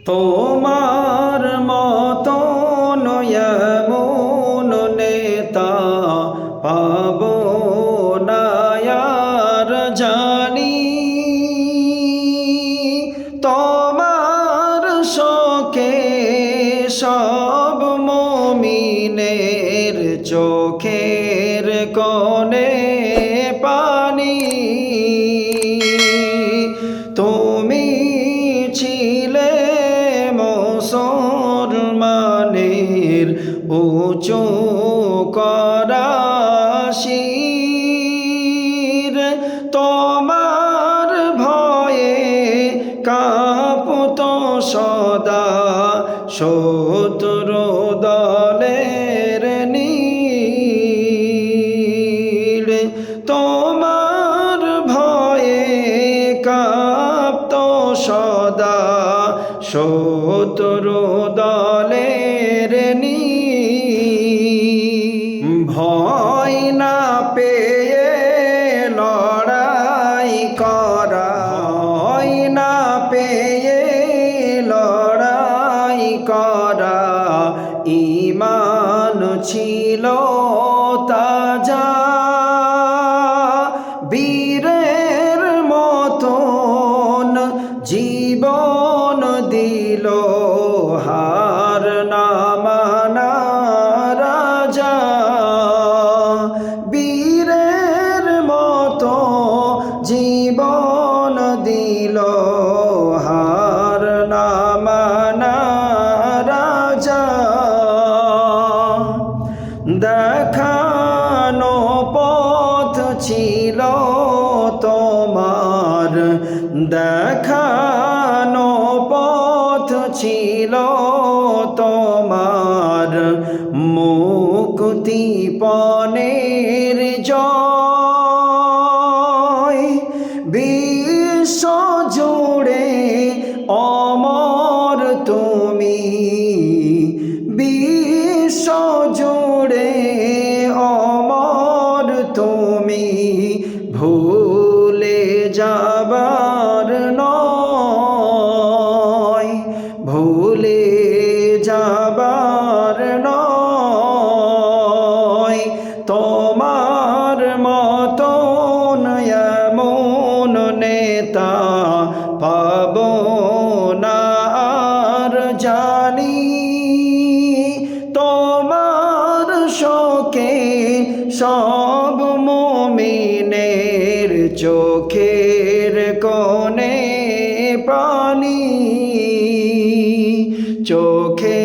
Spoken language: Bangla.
তোমার মতন এমন নেতা পাবো না আর জানি। তোমার শোকে সব মুমিনের চোখের কোণে পানি। তুমি ছিলে মুসলমানের উঁচু করা শির। তোমার ভয়ে কাঁপত সদা শত্রু দলের নীড়। তোমার ভয়ে কাঁপত সদা শত্রু দলের নীড়। ভয় না পেয়ে লড়াই করা, ভয় না পেয়ে লড়াই করা ঈমান ছিল তাজা। বীরের মতন জীবন দিল হার না মানা রাজা। বীরের মতো জীবন দিল হার না মানা রাজা। দেখানো পথ ছিল তোমার, দেখানো পথ ছিল তোমার। মুক্তি পণের জয় বিশ্ব জুড়ে অমর তুমি। বিশ্ব জুড়ে অমর তুমি। ভুলে যাবার নয়, ভুলে যাবার নয়। তোমার মতন এমন নেতা পাবো না আর জানি। তোমার শোকে সব মুমিনের চোখের কোণে পানি। চোখে